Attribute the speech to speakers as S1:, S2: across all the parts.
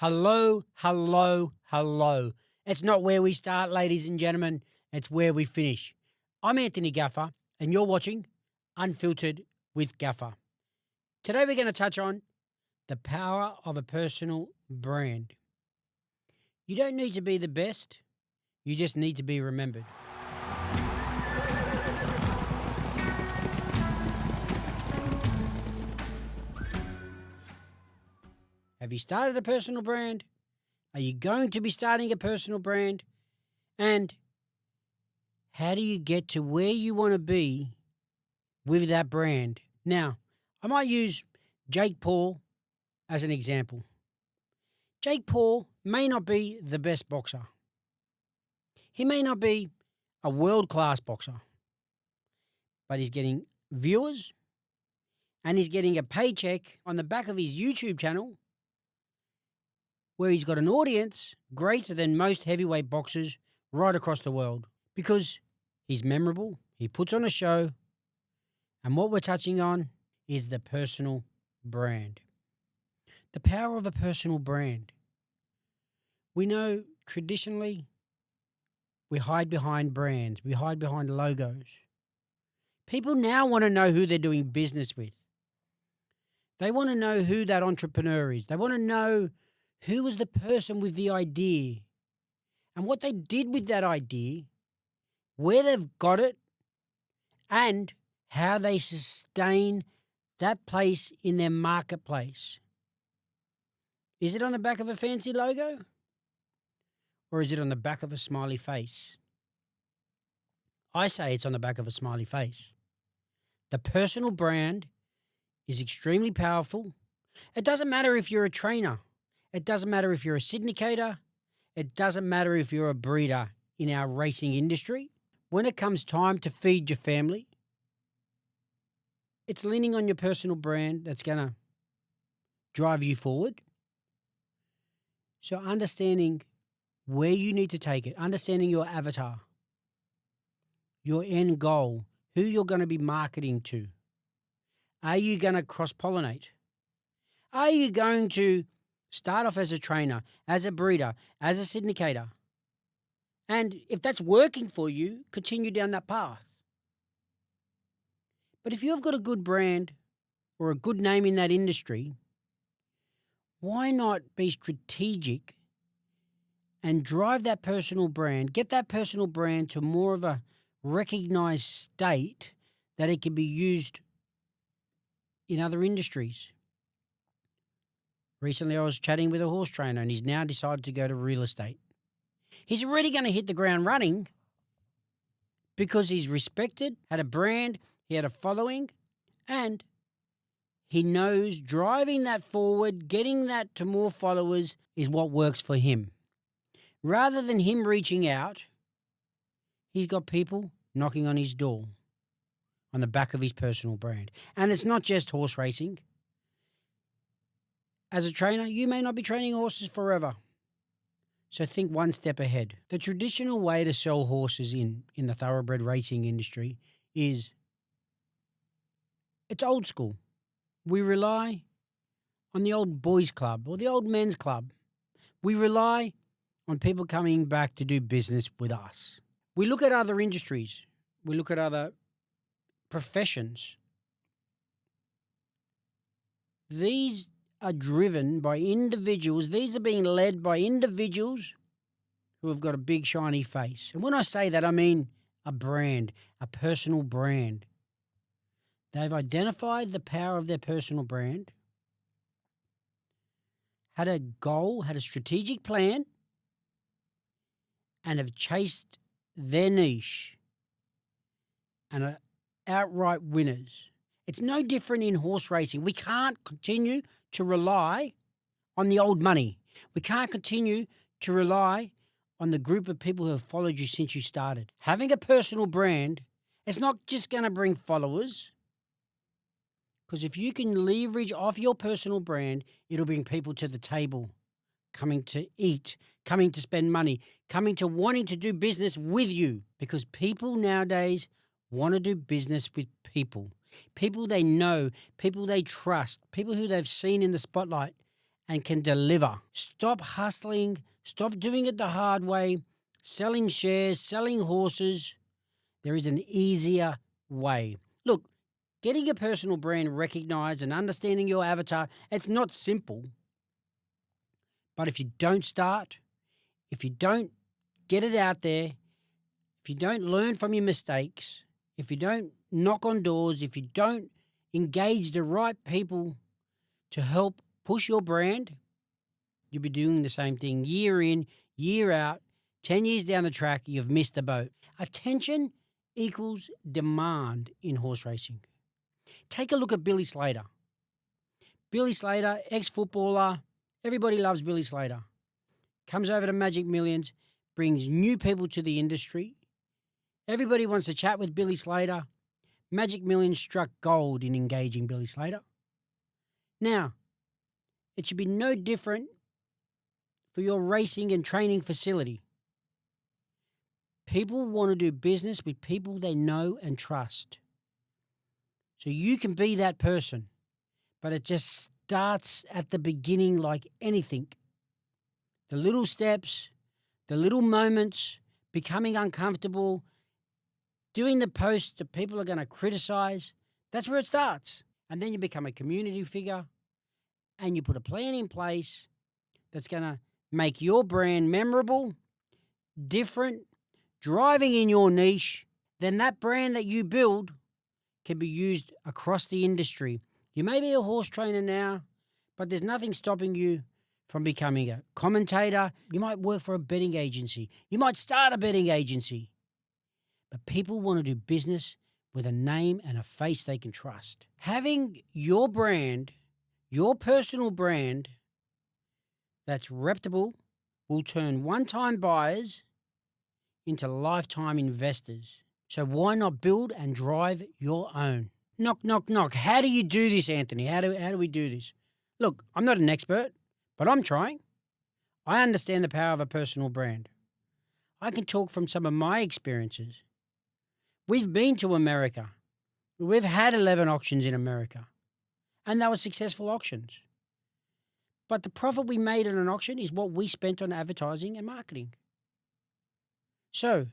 S1: Hello, hello, hello. It's not where we start, ladies and gentlemen. It's where we finish. I'm Anthony Gafa, and you're watching Unfiltered with Gafa. Today, we're going to touch on the power of a personal brand. You don't need to be the best, you just need to be remembered. Have you started a personal brand? Are you going to be starting a personal brand? And how do you get to where you want to be with that brand? Now, I might use Jake Paul as an example. Jake Paul may not be the best boxer. He may not be a world-class boxer, but he's getting viewers and he's getting a paycheck on the back of his YouTube channel where he's got an audience greater than most heavyweight boxers right across the world because he's memorable, he puts on a show, and what we're touching on is the personal brand. The power of a personal brand. We know traditionally we hide behind brands, we hide behind logos. People now want to know who they're doing business with. They want to know who that entrepreneur is. They want to know who was the person with the idea and what they did with that idea, where they've got it, and how they sustain that place in their marketplace. Is it on the back of a fancy logo? Or is it on the back of a smiley face? I say it's on the back of a smiley face. The personal brand is extremely powerful. It doesn't matter if you're a trainer. It doesn't matter if you're a syndicator. It doesn't matter if you're a breeder in our racing industry. When it comes time to feed your family, it's leaning on your personal brand that's going to drive you forward. So understanding where you need to take it, understanding your avatar, your end goal, who you're going to be marketing to. Are you going to cross-pollinate? Are you going to start off as a trainer, as a breeder, as a syndicator? And if that's working for you, continue down that path. But if you've got a good brand or a good name in that industry, why not be strategic and drive that personal brand, get that personal brand to more of a recognized state that it can be used in other industries? Recently, I was chatting with a horse trainer and he's now decided to go to real estate. He's already going to hit the ground running because he's respected, had a brand, he had a following, and he knows driving that forward, getting that to more followers is what works for him. Rather than him reaching out, he's got people knocking on his door on the back of his personal brand. And it's not just horse racing. As a trainer, you may not be training horses forever. So think one step ahead. The traditional way to sell horses in the thoroughbred racing industry is it's old school. We rely on the old boys club or the old men's club. We rely on people coming back to do business with us. We look at other industries. We look at other professions. These are driven by individuals. These are being led by individuals who have got a big shiny face. And when I say that, I mean a brand, a personal brand. They've identified the power of their personal brand, had a goal, had a strategic plan, and have chased their niche and are outright winners. It's no different in horse racing. We can't continue to rely on the old money. We can't continue to rely on the group of people who have followed you since you started. Having a personal brand is not just going to bring followers, because if you can leverage off your personal brand, it'll bring people to the table, coming to eat, coming to spend money, coming to wanting to do business with you, because people nowadays want to do business with people. People they know, people they trust, people who they've seen in the spotlight, and can deliver. Stop hustling. Stop doing it the hard way, selling shares, selling horses. There is an easier way. Look, getting your personal brand recognized and understanding your avatar, it's not simple. But if you don't start, if you don't get it out there, if you don't learn from your mistakes, if you don't knock on doors, if you don't engage the right people to help push your brand, you'll be doing the same thing year in, year out. 10 years down the track, you've missed the boat. Attention equals demand in horse racing. Take a look at Billy Slater. Billy Slater, ex-footballer. Everybody loves Billy Slater. Comes over to Magic Millions, brings new people to the industry. Everybody wants to chat with Billy Slater. Magic Millions struck gold in engaging Billy Slater. Now, it should be no different for your racing and training facility. People want to do business with people they know and trust. So you can be that person, but it just starts at the beginning like anything. The little steps, the little moments, becoming uncomfortable, doing the posts that people are going to criticize, that's where it starts. And then you become a community figure and you put a plan in place that's going to make your brand memorable, different, driving in your niche. Then that brand that you build can be used across the industry. You may be a horse trainer now, but there's nothing stopping you from becoming a commentator. You might work for a betting agency. You might start a betting agency. But people want to do business with a name and a face they can trust. Having your brand, your personal brand that's reputable will turn one-time buyers into lifetime investors. So why not build and drive your own? Knock, knock, knock. How do you do this, Anthony? How do we do this? Look, I'm not an expert, but I'm trying. I understand the power of a personal brand. I can talk from some of my experiences. We've been to America. We've had 11 auctions in America, and they were successful auctions. But the profit we made in an auction is what we spent on advertising and marketing. So,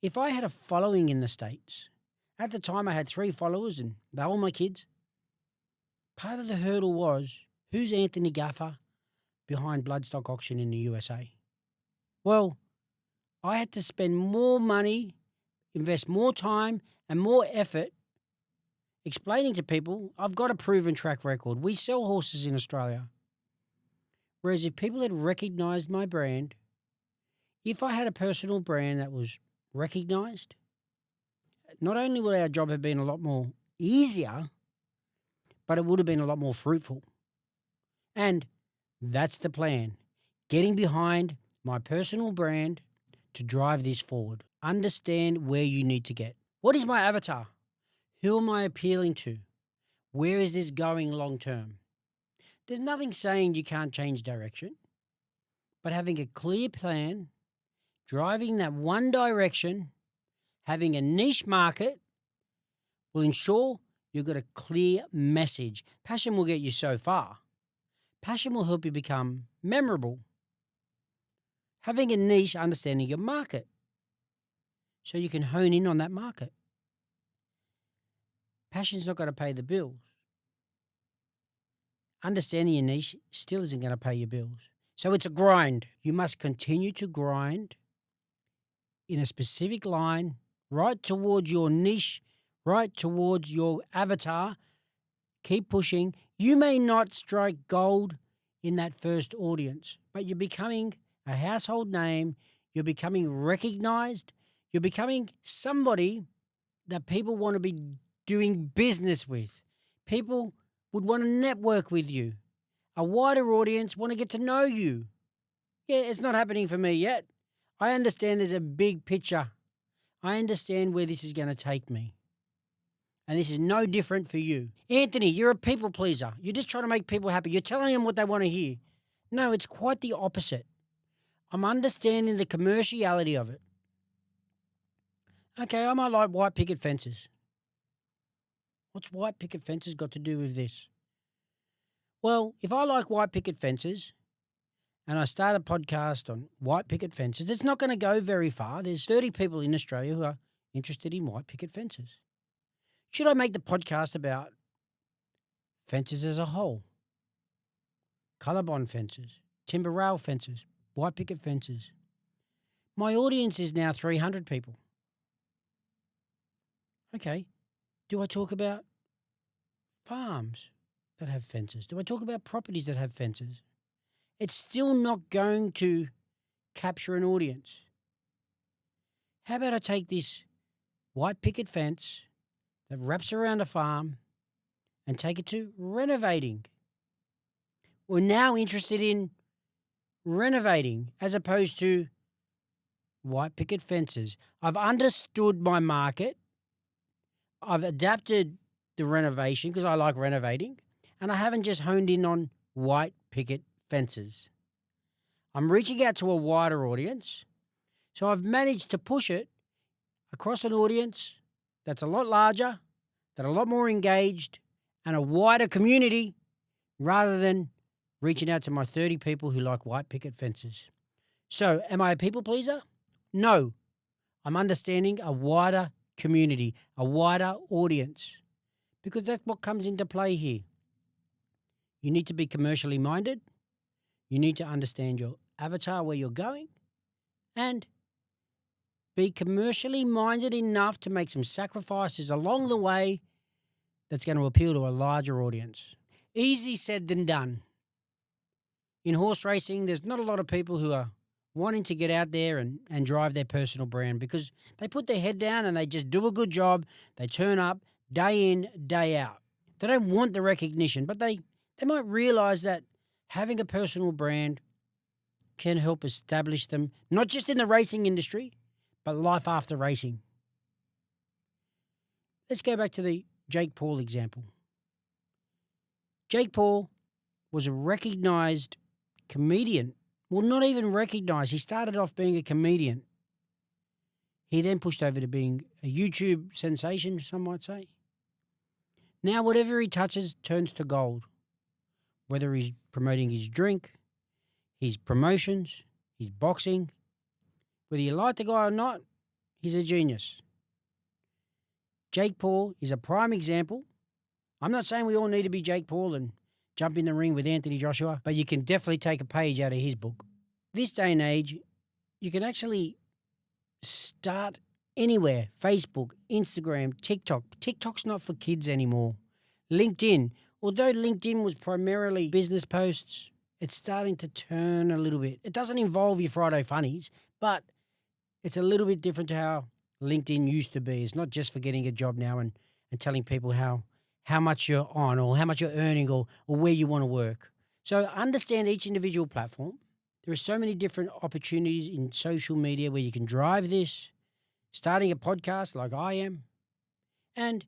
S1: if I had a following in the States, at the time I had 3 followers and they were my kids, part of the hurdle was, who's Anthony Gafa behind Bloodstock Auction in the USA? Well, I had to spend more money, invest more time and more effort explaining to people, I've got a proven track record. We sell horses in Australia. Whereas if people had recognized my brand, if I had a personal brand that was recognized, not only would our job have been a lot more easier, but it would have been a lot more fruitful. And that's the plan. Getting behind my personal brand to drive this forward. Understand where you need to get. What is my avatar? Who am I appealing to? Where is this going long term? There's nothing saying you can't change direction, but having a clear plan, driving that one direction, having a niche market will ensure you've got a clear message. Passion will get you so far. Passion will help you become memorable. Having a niche, understanding your market, so you can hone in on that market. Passion's not going to pay the bills. Understanding your niche still isn't going to pay your bills. So it's a grind. You must continue to grind in a specific line, right towards your niche, right towards your avatar. Keep pushing. You may not strike gold in that first audience, but you're becoming a household name. You're becoming recognized. You're becoming somebody that people want to be doing business with. People would want to network with you. A wider audience want to get to know you. Yeah, it's not happening for me yet. I understand there's a big picture. I understand where this is going to take me. And this is no different for you. Anthony, you're a people pleaser. You're just trying to make people happy. You're telling them what they want to hear. No, it's quite the opposite. I'm understanding the commerciality of it. Okay, I might like white picket fences. What's white picket fences got to do with this? Well, if I like white picket fences and I start a podcast on white picket fences, it's not going to go very far. There's 30 people in Australia who are interested in white picket fences. Should I make the podcast about fences as a whole? Colour bond fences, timber rail fences, white picket fences. My audience is now 300 people. Okay, do I talk about farms that have fences? Do I talk about properties that have fences? It's still not going to capture an audience. How about I take this white picket fence that wraps around a farm and take it to renovating? We're now interested in renovating as opposed to white picket fences. I've understood my market. I've adapted the renovation because I like renovating, and I haven't just honed in on white picket fences. I'm reaching out to a wider audience, so I've managed to push it across an audience that's a lot larger, that are a lot more engaged, and a wider community rather than reaching out to my 30 people who like white picket fences. So, am I a people pleaser? No. I'm understanding a wider community, a wider audience, because that's what comes into play here. You need to be commercially minded. You need to understand your avatar, where you're going, and be commercially minded enough to make some sacrifices along the way that's going to appeal to a larger audience. Easy said than done. In horse racing, there's not a lot of people who are wanting to get out there and drive their personal brand because they put their head down and they just do a good job. They turn up day in, day out. They don't want the recognition, but they might realize that having a personal brand can help establish them, not just in the racing industry, but life after racing. Let's go back to the Jake Paul example. Jake Paul was a recognized comedian. Well, not even recognized. He started off being a comedian. He then pushed over to being a YouTube sensation, some might say. Now, whatever he touches turns to gold. Whether he's promoting his drink, his promotions, his boxing, whether you like the guy or not, he's a genius. Jake Paul is a prime example. I'm not saying we all need to be Jake Paul and jump in the ring with Anthony Joshua, but you can definitely take a page out of his book. This day and age, you can actually start anywhere. Facebook, Instagram, TikTok. TikTok's not for kids anymore. LinkedIn. Although LinkedIn was primarily business posts, it's starting to turn a little bit. It doesn't involve your Friday funnies, but it's a little bit different to how LinkedIn used to be. It's not just for getting a job now and telling people how much you're on or how much you're earning or where you want to work. So understand each individual platform. There are so many different opportunities in social media where you can drive this, starting a podcast like I am, and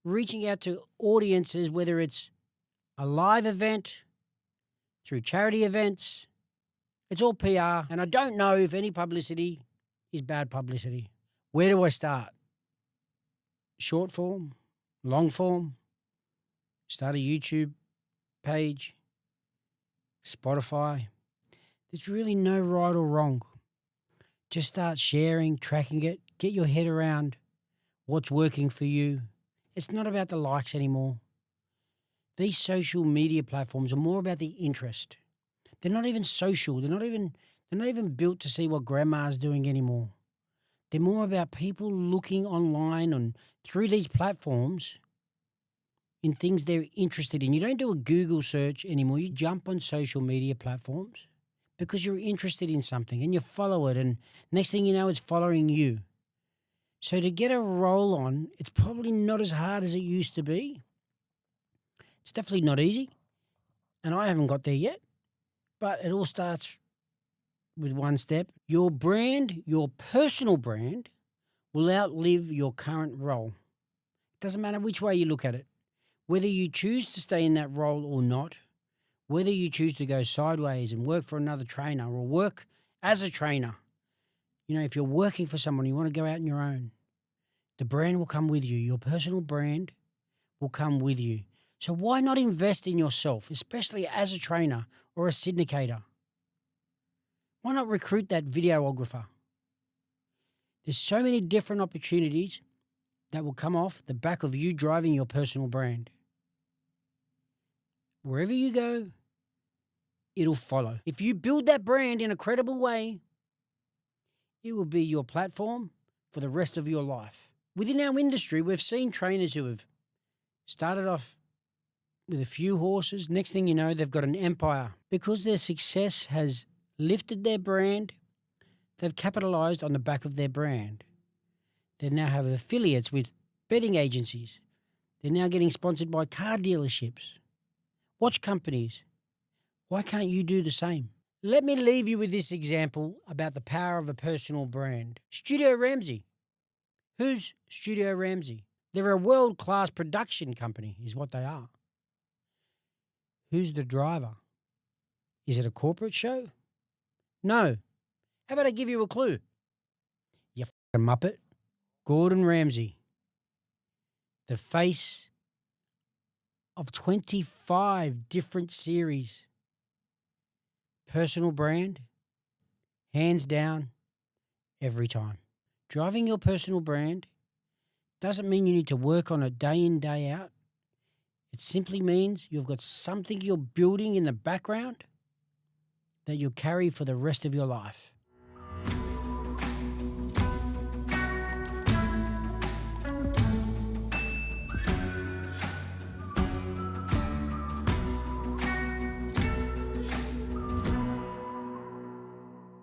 S1: reaching out to audiences, whether it's a live event, through charity events. It's all PR, and I don't know if any publicity is bad publicity. Where do I start? Short form, long form, start a YouTube page, Spotify. There's really no right or wrong. Just start sharing, tracking it, get your head around what's working for you. It's not about the likes anymore. These social media platforms are more about the interest. They're not even social. They're not even built to see what grandma's doing anymore. They're more about people looking online and through these platforms in things they're interested in. You don't do a Google search anymore. You jump on social media platforms because you're interested in something and you follow it, and next thing you know, it's following you. So to get a roll on, it's probably not as hard as it used to be. It's definitely not easy, and I haven't got there yet, but it all starts with one step. Your brand, your personal brand, will outlive your current role. It doesn't matter which way you look at it. Whether you choose to stay in that role or not, whether you choose to go sideways and work for another trainer or work as a trainer. You know, if you're working for someone, you want to go out on your own, the brand will come with you. Your personal brand will come with you. So why not invest in yourself, especially as a trainer or a syndicator? Why not recruit that videographer? There's so many different opportunities that will come off the back of you driving your personal brand. Wherever you go, it'll follow. If you build that brand in a credible way, it will be your platform for the rest of your life. Within our industry, we've seen trainers who have started off with a few horses. Next thing you know, they've got an empire. Because their success has lifted their brand, they've capitalized on the back of their brand. They now have affiliates with betting agencies. They're now getting sponsored by car dealerships, watch companies. Why can't you do the same? Let me leave you with this example about the power of a personal brand. Studio Ramsey. Who's Studio Ramsey? They're a world-class production company, is what they are. Who's the driver? Is it a corporate show? No. How about I give you a clue? You fucking muppet. Gordon Ramsay. The face of 25 different series. Personal brand, hands down, every time. Driving your personal brand doesn't mean you need to work on it day in, day out. It simply means you've got something you're building in the background that you'll carry for the rest of your life.